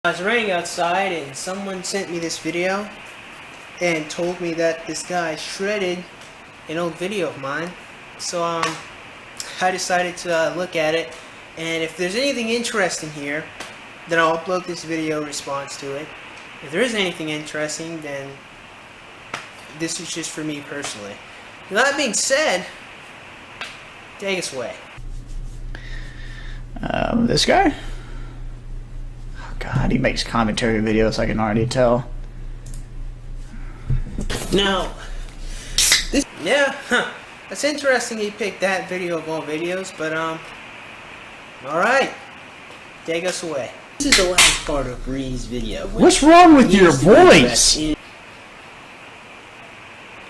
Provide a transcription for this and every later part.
I was running outside and someone sent me this video and told me that this guy shredded an old video of mine. So I decided to look at it, and if there's anything interesting here, then I'll upload this video in response to it. If there isn't anything interesting, then this is just for me personally. With that being said, take us away. This guy? Oh God, he makes commentary videos, I can already tell. Now, that's interesting he picked that video of all videos, but alright, take us away. This is the last part of Bree's video. What's wrong with your voice?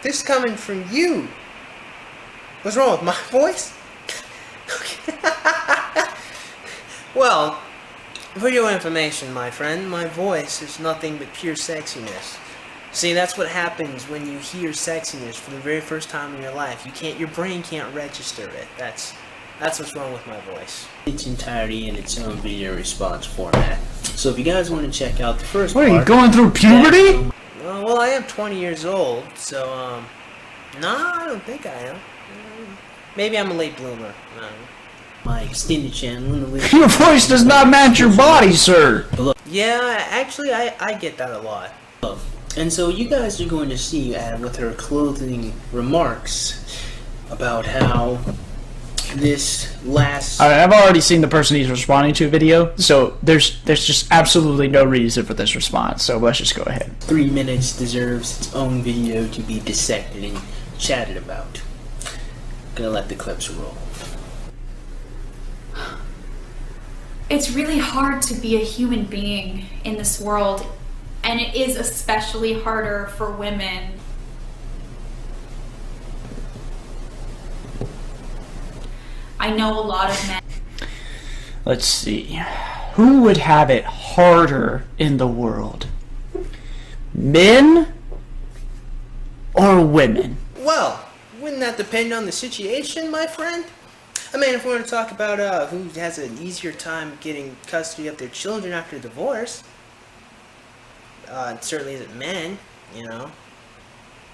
This coming from you. What's wrong with my voice? Well, for your information, my friend, my voice is nothing but pure sexiness. See, that's what happens when you hear sexiness for the very first time in your life. Your brain can't register it. That's what's wrong with my voice. Its entirety in its own video response format. So if you guys want to check out the first part... What, are you going through puberty? Well, I am 20 years old, so, no, I don't think I am. Maybe I'm a late bloomer. My extended channel. Your voice does not match your body, sir. Yeah, actually, I get that a lot. And so you guys are going to see with her clothing remarks about how this last... I've already seen the person he's responding to video, so there's just absolutely no reason for this response, so let's just go ahead. 3 minutes deserves its own video to be dissected and chatted about. Gonna let the clips roll. It's really hard to be a human being in this world, and it is especially harder for women. I know a lot of men. Let's see. Who would have it harder in the world? Men or women? Well, wouldn't that depend on the situation, my friend? I mean, if we want to talk about who has an easier time getting custody of their children after divorce, it certainly isn't men, you know.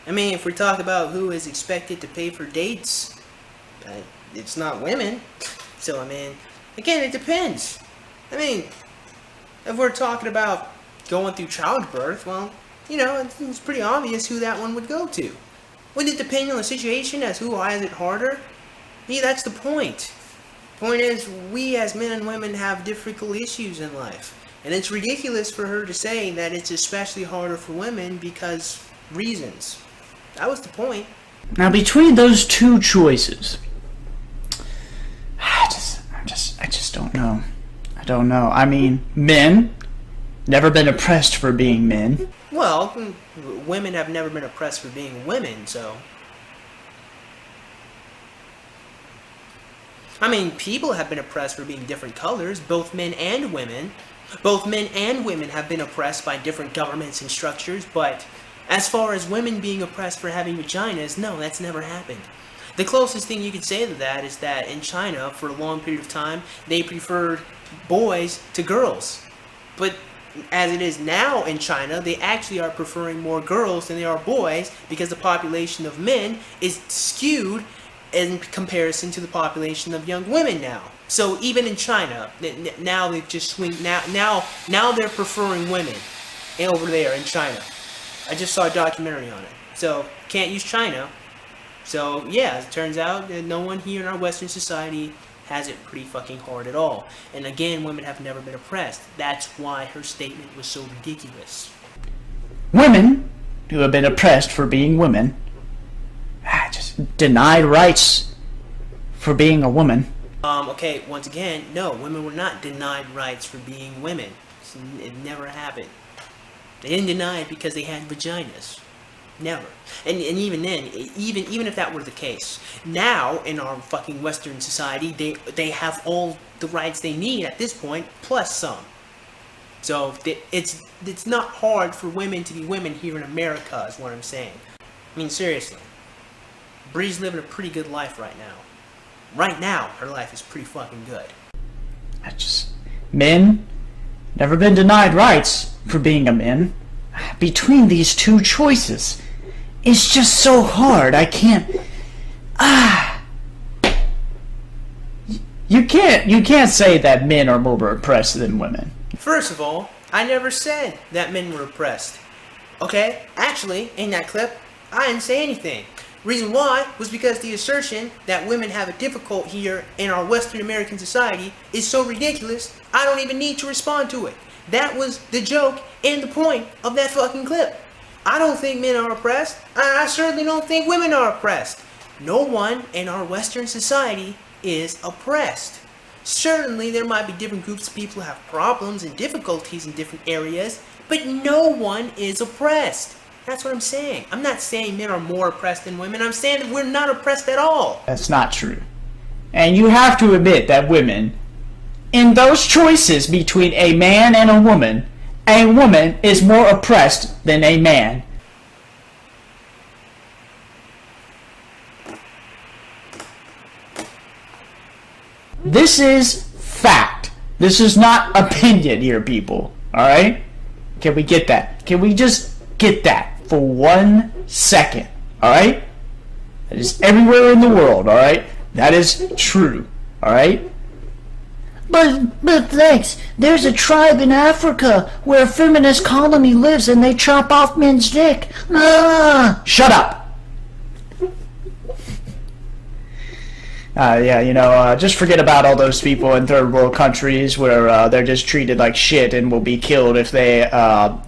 I mean, if we talk about who is expected to pay for dates, it's not women. So, I mean, again, it depends. I mean, if we're talking about going through childbirth, well, you know, it's pretty obvious who that one would go to. Would it depend on the situation as who has it harder? Yeah, that's the point. Point is, we as men and women have difficult issues in life. And it's ridiculous for her to say that it's especially harder for women because reasons. That was the point. Now, between those two choices, I just don't know. I don't know. I mean, men, never been oppressed for being men. Well, women have never been oppressed for being women, so... I mean, people have been oppressed for being different colors, both men and women. Both men and women have been oppressed by different governments and structures, but as far as women being oppressed for having vaginas, no, that's never happened. The closest thing you could say to that is that in China, for a long period of time, they preferred boys to girls. But as it is now in China, they actually are preferring more girls than they are boys because the population of men is skewed in comparison to the population of young women now. So even in China, now they've just swing. Now they're preferring women over there in China. I just saw a documentary on it. So can't use China. So yeah, as it turns out, no one here in our Western society has it pretty fucking hard at all. And again, women have never been oppressed. That's why her statement was so ridiculous. Women who have been oppressed for being women, just denied rights for being a woman. Okay, once again, no, women were not denied rights for being women. It never happened. They didn't deny it because they had vaginas. Never. And even then, even if that were the case, now in our fucking Western society, they have all the rights they need at this point, plus some. So it's not hard for women to be women here in America, is what I'm saying. I mean, seriously. Bree's living a pretty good life right now. Right now, her life is pretty fucking good. Men never been denied rights for being a man. Between these two choices, it's just so hard. I can't. You can't say that men are more oppressed than women. First of all, I never said that men were oppressed. Okay? Actually, in that clip, I didn't say anything. Reason why was because the assertion that women have it difficult here in our Western American society is so ridiculous, I don't even need to respond to it. That was the joke and the point of that fucking clip. I don't think men are oppressed, and I certainly don't think women are oppressed. No one in our Western society is oppressed. Certainly there might be different groups of people who have problems and difficulties in different areas, but no one is oppressed. That's what I'm saying. I'm not saying men are more oppressed than women. I'm saying that we're not oppressed at all. That's not true. And you have to admit that women, in those choices between a man and a woman is more oppressed than a man. This is fact. This is not opinion here, people. Alright? Can we get that? Can we just get that for 1 second? Alright? That is everywhere in the world, alright? That is true. Alright? But thanks, there's a tribe in Africa where a feminist colony lives and they chop off men's dick. Ah! Shut up! Just forget about all those people in third world countries where they're just treated like shit and will be killed if they,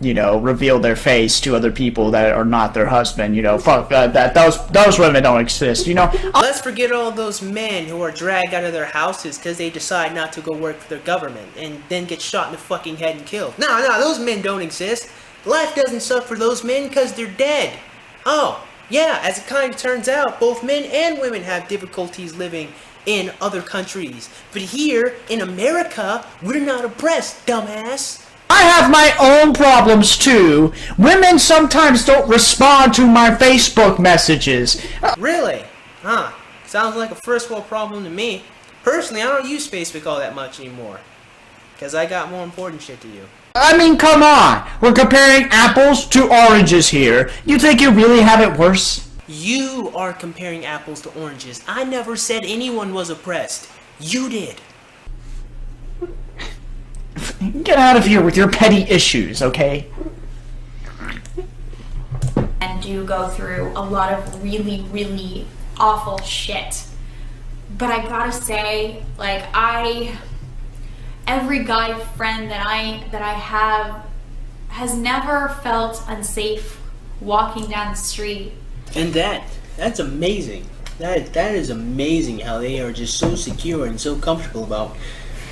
reveal their face to other people that are not their husband. Fuck that. Those women don't exist. Let's forget all those men who are dragged out of their houses because they decide not to go work for their government and then get shot in the fucking head and killed. No, those men don't exist. Life doesn't suck for those men because they're dead. Oh. Yeah, as it kind of turns out, both men and women have difficulties living in other countries. But here, in America, we're not oppressed, dumbass. I have my own problems too. Women sometimes don't respond to my Facebook messages. Really? Huh. Sounds like a first world problem to me. Personally, I don't use Facebook all that much anymore. Because I got more important shit to do. I mean, come on. We're comparing apples to oranges here. You think you really have it worse? You are comparing apples to oranges. I never said anyone was oppressed. You did. Get out of here with your petty issues, okay? And do go through a lot of really, really awful shit. But I gotta say, every guy friend that I have has never felt unsafe walking down the street. And that's amazing. That is amazing how they are just so secure and so comfortable about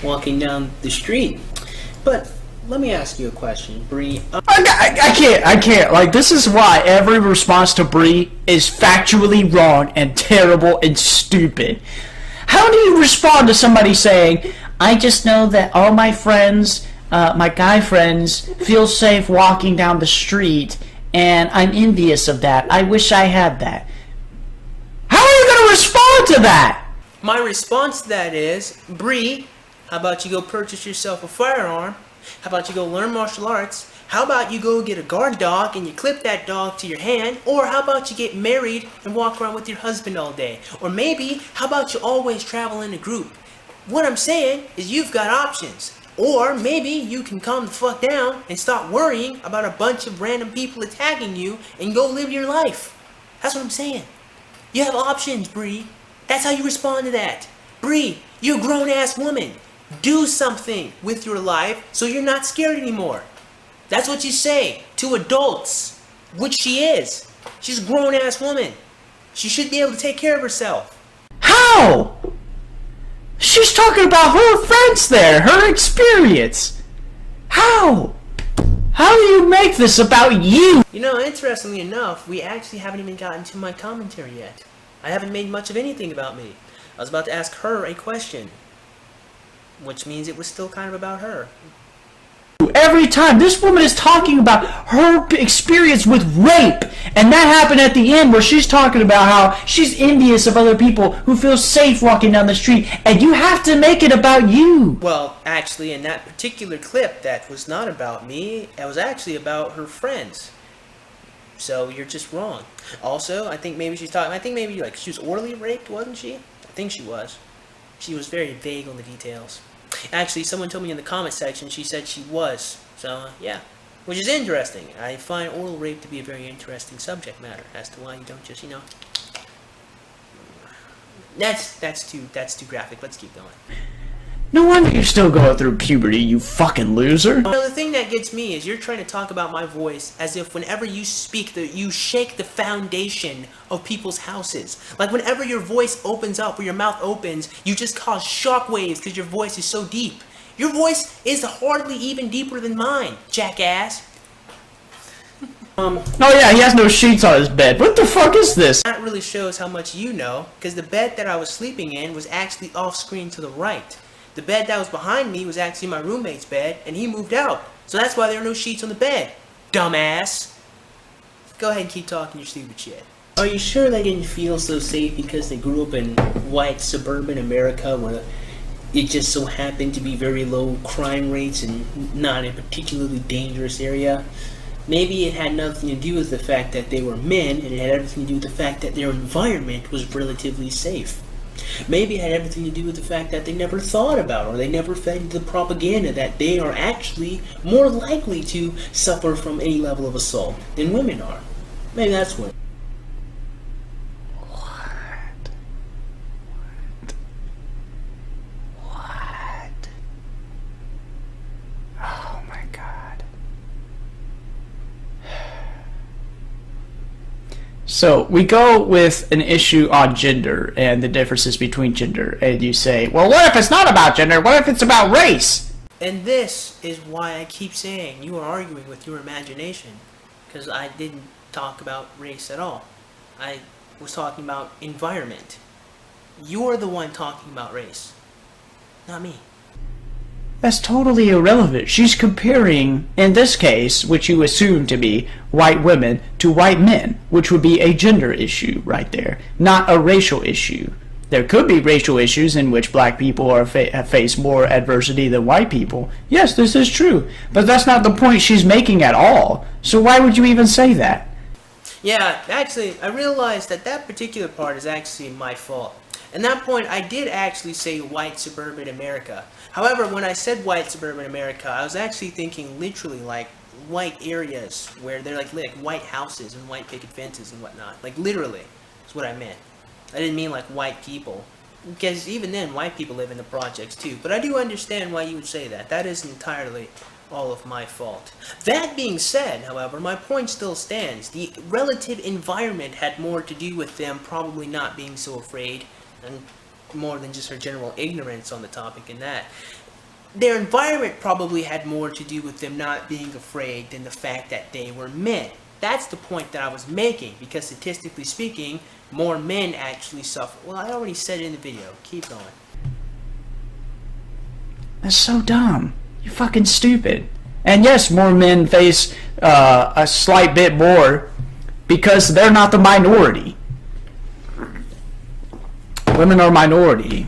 walking down the street. But let me ask you a question, Bree. I can't. This is why every response to Bree is factually wrong and terrible and stupid. How do you respond to somebody saying, I just know that all my friends, my guy friends, feel safe walking down the street, and I'm envious of that. I wish I had that. How are you going to respond to that? My response to that is, Bree, how about you go purchase yourself a firearm? How about you go learn martial arts? How about you go get a guard dog and you clip that dog to your hand? Or how about you get married and walk around with your husband all day? Or maybe, how about you always travel in a group? What I'm saying is you've got options. Or maybe you can calm the fuck down and stop worrying about a bunch of random people attacking you and go live your life. That's what I'm saying. You have options, Bree. That's how you respond to that. Bree, you're a grown-ass woman. Do something with your life so you're not scared anymore. That's what you say to adults, which she is. She's a grown-ass woman. She should be able to take care of herself. How? She's talking about her friends there, her experience. How? How do you make this about you? Interestingly enough, we actually haven't even gotten to my commentary yet. I haven't made much of anything about me. I was about to ask her a question, which means it was still kind of about her. Every time this woman is talking about her experience with rape And that happened at the end where she's talking about how she's envious of other people who feel safe walking down the street, and you have to make it about you. Well, actually, in that particular clip, that was not about me. It was actually about her friends. So you're just wrong. Also, I think maybe like she was orally raped, wasn't she? I think she was. She was very vague on the details. Actually, someone told me in the comment section she said she was. So, yeah. Which is interesting. I find oral rape to be a very interesting subject matter as to why you don't just, That's too graphic. Let's keep going. No wonder you're still going through puberty, you fucking loser. The thing that gets me is you're trying to talk about my voice as if whenever you speak, you shake the foundation of people's houses. Like whenever your voice opens up or your mouth opens, you just cause shockwaves because your voice is so deep. Your voice is hardly even deeper than mine, jackass. Oh yeah, he has no sheets on his bed. What the fuck is this? That really shows how much you know, because the bed that I was sleeping in was actually off screen to the right. The bed that was behind me was actually my roommate's bed, and he moved out. So that's why there are no sheets on the bed. Dumbass. Go ahead and keep talking your stupid shit. Are you sure they didn't feel so safe because they grew up in white suburban America where it just so happened to be very low crime rates and not a particularly dangerous area? Maybe it had nothing to do with the fact that they were men, and it had everything to do with the fact that their environment was relatively safe. Maybe it had everything to do with the fact that they never thought about or they never fed into the propaganda that they are actually more likely to suffer from any level of assault than women are. Maybe that's what. What? Oh my god. So we go with an issue on gender and the differences between gender, and you say, well, what if it's not about gender? What if it's about race? And this is why I keep saying you are arguing with your imagination, because I didn't talk about race at all. I was talking about environment. You're the one talking about race, not me. That's totally irrelevant. She's comparing, in this case, which you assume to be white women, to white men, which would be a gender issue right there, not a racial issue. There could be racial issues in which black people have faced more adversity than white people. Yes, this is true, but that's not the point she's making at all. So why would you even say that? Yeah, actually, I realized that that particular part is actually my fault. At that point, I did actually say white suburban America. However, when I said white suburban America, I was actually thinking literally like white areas where they're like white houses and white picket fences and whatnot. Like literally, is what I meant. I didn't mean like white people. Because even then, white people live in the projects too. But I do understand why you would say that. That isn't entirely all of my fault. That being said, however, my point still stands. The relative environment had more to do with them probably not being so afraid, and more than just her general ignorance on the topic in that. Their environment probably had more to do with them not being afraid than the fact that they were men. That's the point that I was making, because statistically speaking, more men actually suffer. Well, I already said it in the video. Keep going. That's so dumb. You're fucking stupid. And yes, more men face a slight bit more because they're not the minority. Women are minority.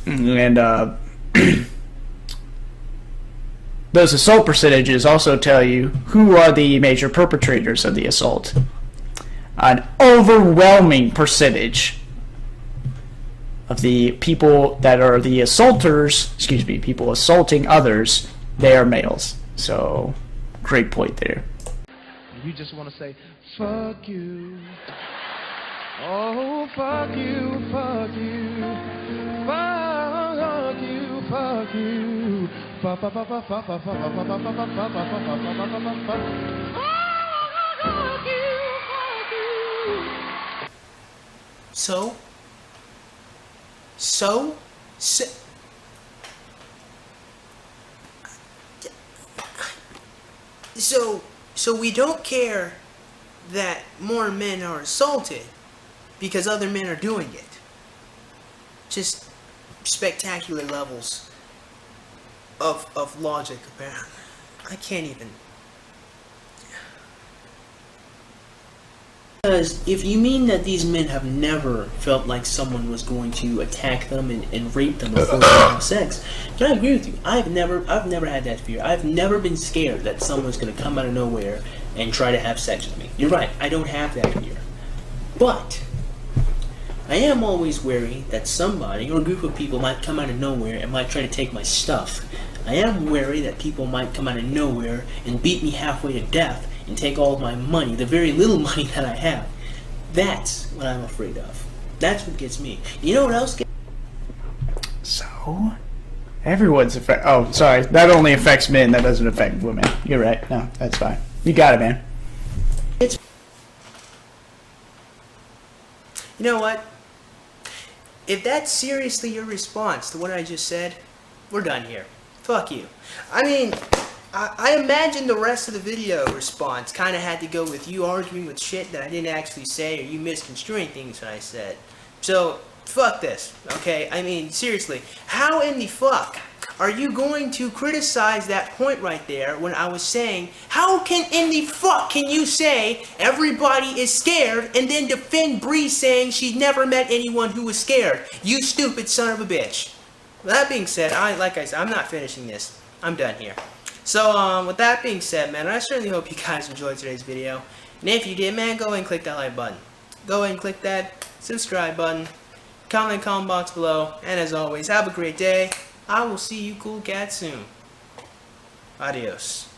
And those assault percentages also tell you who are the major perpetrators of the assault. An overwhelming percentage of the people that are the assaulters, people assaulting others, they are males. So, great point there. You just want to say, fuck you. Oh, fuck you, fuck you. Fuck you, fuck you. Fuck, fuck, fuck, fuck, fuck, fuck, fuck, fuck, fuck, fuck, fuck, fuck, fuck, fuck, fuck, fuck you. So we don't care that more men are assaulted because other men are doing it. Just spectacular levels of logic, apparently. I can't even. Because if you mean that these men have never felt like someone was going to attack them and rape them before they have sex, then I agree with you. I've never had that fear. I've never been scared that someone's going to come out of nowhere and try to have sex with me. You're right, I don't have that fear. But I am always wary that somebody or a group of people might come out of nowhere and might try to take my stuff. I am wary that people might come out of nowhere and beat me halfway to death and take all of my money, the very little money that I have. That's what I'm afraid of. That's what gets me. You know what else gets So, everyone's affected. Oh, sorry. That only affects men. That doesn't affect women. You're right. No, that's fine. You got it, man. You know what? If that's seriously your response to what I just said, we're done here. Fuck you. I mean, I imagine the rest of the video response kind of had to go with you arguing with shit that I didn't actually say or you misconstruing things that I said. So, fuck this, okay? I mean, seriously, how in the fuck are you going to criticize that point right there when I was saying, how in the fuck can you say everybody is scared and then defend Bree saying she'd never met anyone who was scared? You stupid son of a bitch. That being said, like I said, I'm not finishing this. I'm done here. So, with that being said, man, I certainly hope you guys enjoyed today's video. And if you did, man, go ahead and click that like button. Go ahead and click that subscribe button. Comment in the comment box below. And as always, have a great day. I will see you cool cats soon. Adios.